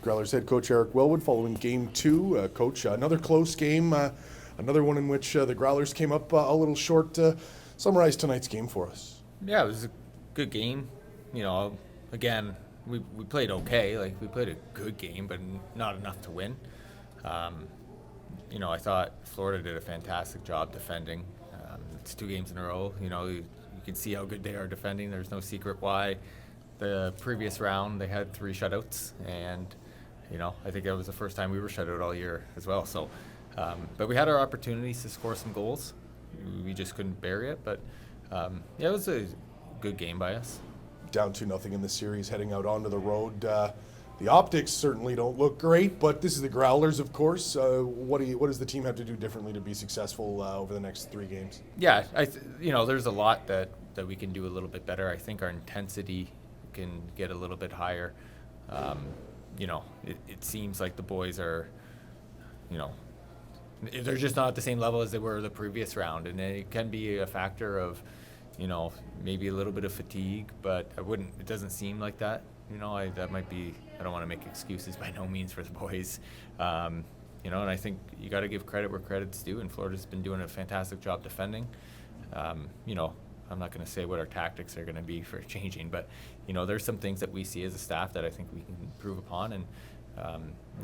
Growlers head coach Eric Wellwood following game two. Coach, another close game, another one in which the Growlers came up a little short. Summarize tonight's game for us. Yeah, it was a good game. Again, we played okay. Like, we played a good game, but not enough to win. I thought Florida did a fantastic job defending. It's 2 games in a row. You can see how good they are defending. There's no secret why. The previous round, they had 3 shutouts, and I think that was the first time we were shut out all year as well. So, but we had our opportunities to score some goals. We just couldn't bury it. But it was a good game by us. Down 2-0 in the series, heading out onto the road. The optics certainly don't look great, but this is the Growlers, of course. What does the team have to do differently to be successful over the next 3 games? Yeah, there's a lot that we can do a little bit better. I think our intensity can get a little bit higher. It seems like the boys are, they're just not at the same level as they were the previous round, and it can be a factor of, maybe a little bit of fatigue, but it doesn't seem like that. That might be, I don't want to make excuses by no means for the boys. And I think you got to give credit where credit's due, and Florida's been doing a fantastic job defending. I'm not going to say what our tactics are going to be for changing, but, there's some things that we see as a staff that I think we can improve upon, and,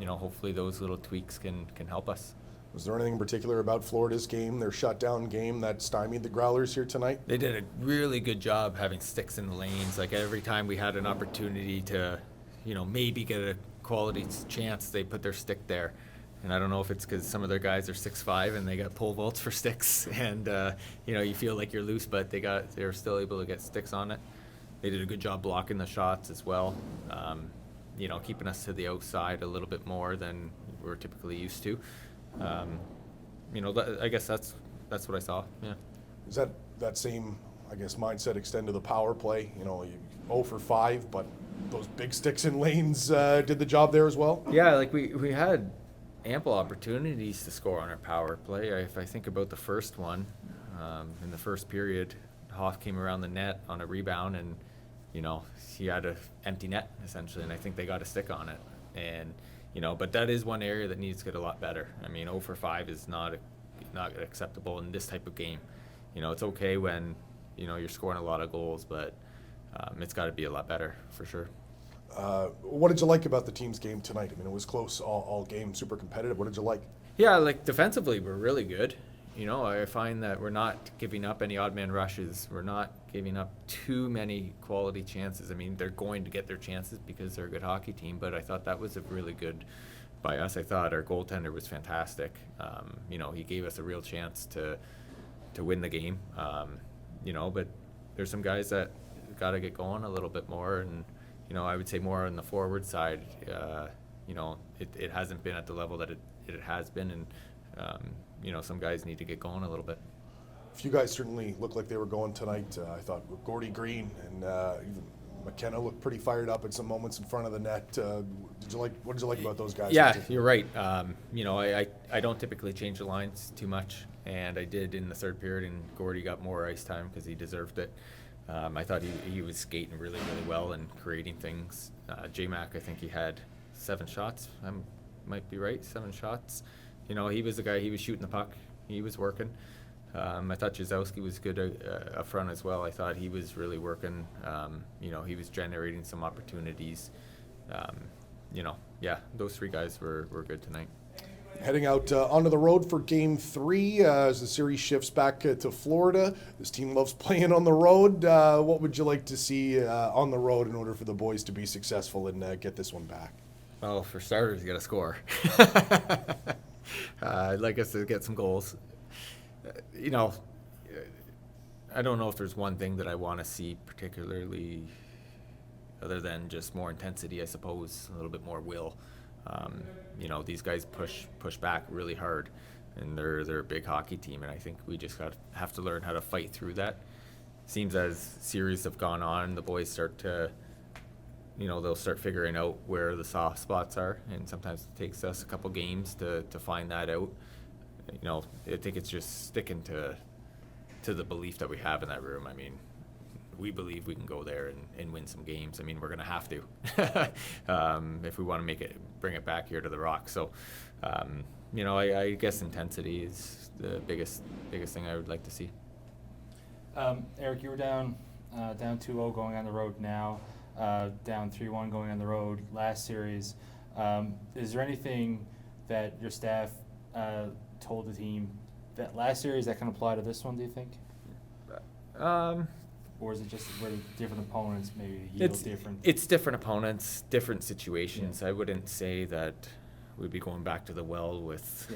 hopefully those little tweaks can help us. Was there anything in particular about Florida's game, their shutdown game, that stymied the Growlers here tonight? They did a really good job having sticks in the lanes. Like, every time we had an opportunity to, maybe get a quality chance, they put their stick there. And I don't know if it's because some of their guys are 6'5" and they got pole vaults for sticks, and you feel like you're loose, but they're still able to get sticks on it. They did a good job blocking the shots as well. Keeping us to the outside a little bit more than we're typically used to. I guess that's what I saw. Yeah. Is that same, mindset extend to the power play? You 0 for 5, but those big sticks in lanes did the job there as well? Yeah, like we had ample opportunities to score on our power play. If I think about the first one, in the first period, Hoff came around the net on a rebound, and he had an empty net essentially, and I think they got a stick on it. And but that is one area that needs to get a lot better. 0 for 5 is not acceptable in this type of game. It's okay when you're scoring a lot of goals, but it's got to be a lot better for sure. What did you like about the team's game tonight? It was close all game, super competitive. What did you like? Yeah, like defensively, we're really good. I find that we're not giving up any odd man rushes. We're not giving up too many quality chances. They're going to get their chances because they're a good hockey team, but I thought that was a really good by us. I thought our goaltender was fantastic. He gave us a real chance to win the game. But there's some guys that got to get going a little bit more, and I would say more on the forward side. It hasn't been at the level that it has been, and some guys need to get going a little bit. A few guys certainly looked like they were going tonight. I thought Gordy Green and even McKenna looked pretty fired up at some moments in front of the net. What did you like about those guys? Yeah, you're right. I don't typically change the lines too much, and I did in the third period, and Gordy got more ice time because he deserved it. I thought he was skating really, really well and creating things. J-Mac, I think he had 7 shots. I might be right, 7 shots. He was the guy, he was shooting the puck. He was working. I thought Jazowski was good up front as well. I thought he was really working. He was generating some opportunities. Those 3 guys were good tonight. Heading out onto the road for Game 3 as the series shifts back to Florida. This team loves playing on the road. What would you like to see on the road in order for the boys to be successful and get this one back? Well, for starters, you got to score. I'd like us to get some goals. I don't know if there's one thing that I want to see particularly other than just more intensity, I suppose, a little bit more will. These guys push back really hard, and they're a big hockey team, and I think we just have to learn how to fight through that. Seems as series have gone on, the boys start to, they'll start figuring out where the soft spots are, and sometimes it takes us a couple games to find that out. I think it's just sticking to the belief that we have in that room. we believe we can go there and win some games. I mean, we're going to have to if we want to bring it back here to the Rock. So, I guess intensity is the biggest thing I would like to see. Eric, you were down 2-0 going on the road now, down 3-1 going on the road last series. Is there anything that your staff told the team that last series that can apply to this one, do you think? Or is it just where different opponents maybe yield different? It's different opponents, different situations. Yeah. I wouldn't say that we'd be going back to the well with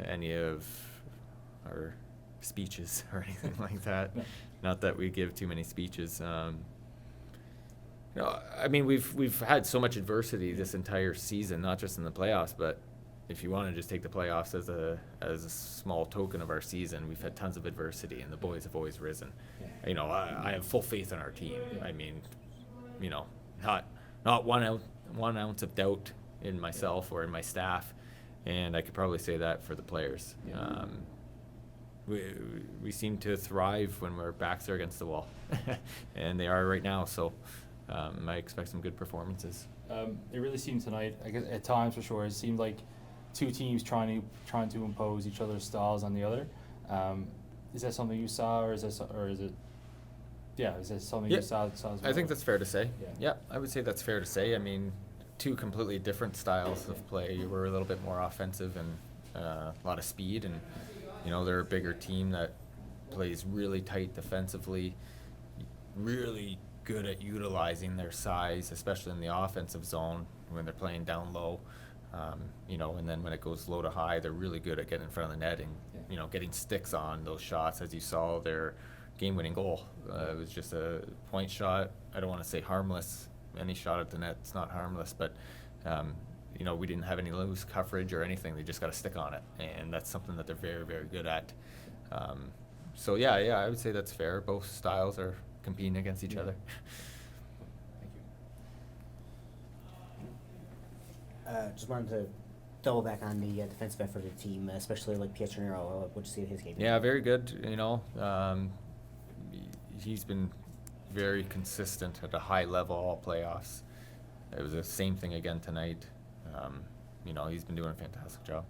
any of our speeches or anything like that. No. Not that we give too many speeches. I mean, we've had so much adversity this entire season, not just in the playoffs, but if you want to just take the playoffs as a small token of our season, we've had tons of adversity, and the boys have always risen. Yeah. I have full faith in our team. Yeah. I mean, not one ounce of doubt in myself or in my staff, and I could probably say that for the players. Yeah. We seem to thrive when our backs are against the wall, and they are right now. So I expect some good performances. It really seemed tonight, I guess at times for sure, it seemed like two teams trying to impose each other's styles on the other. Is that something you saw, or is that something you saw as well? I think that's fair to say. Yeah, I would say that's fair to say. I mean, two completely different styles of play. We're a little bit more offensive and a lot of speed, and they're a bigger team that plays really tight defensively, really good at utilizing their size, especially in the offensive zone when they're playing down low. And then when it goes low to high, they're really good at getting in front of the net and getting sticks on those shots. As you saw, their game-winning goal, it was just a point shot. I don't want to say harmless. Any shot at the net's not harmless, but we didn't have any loose coverage or anything. They just got a stick on it, and that's something that they're very, very good at. I would say that's fair. Both styles are competing against each other. Thank you. Just wanted to double back on the defensive effort of the team, especially like Pietronero. What'd you see of his game? Yeah, very good. He's been very consistent at a high level all playoffs. It was the same thing again tonight. He's been doing a fantastic job.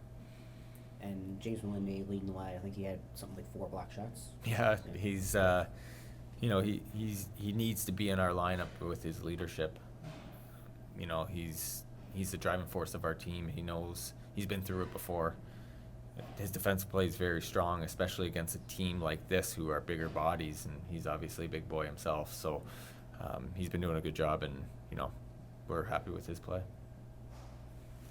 And James Melinde leading the way. I think he had something like 4 block shots. Yeah, he's he needs to be in our lineup with his leadership. He's the driving force of our team. He knows, he's been through it before. His defensive play is very strong, especially against a team like this who are bigger bodies, and he's obviously a big boy himself. So he's been doing a good job, and we're happy with his play.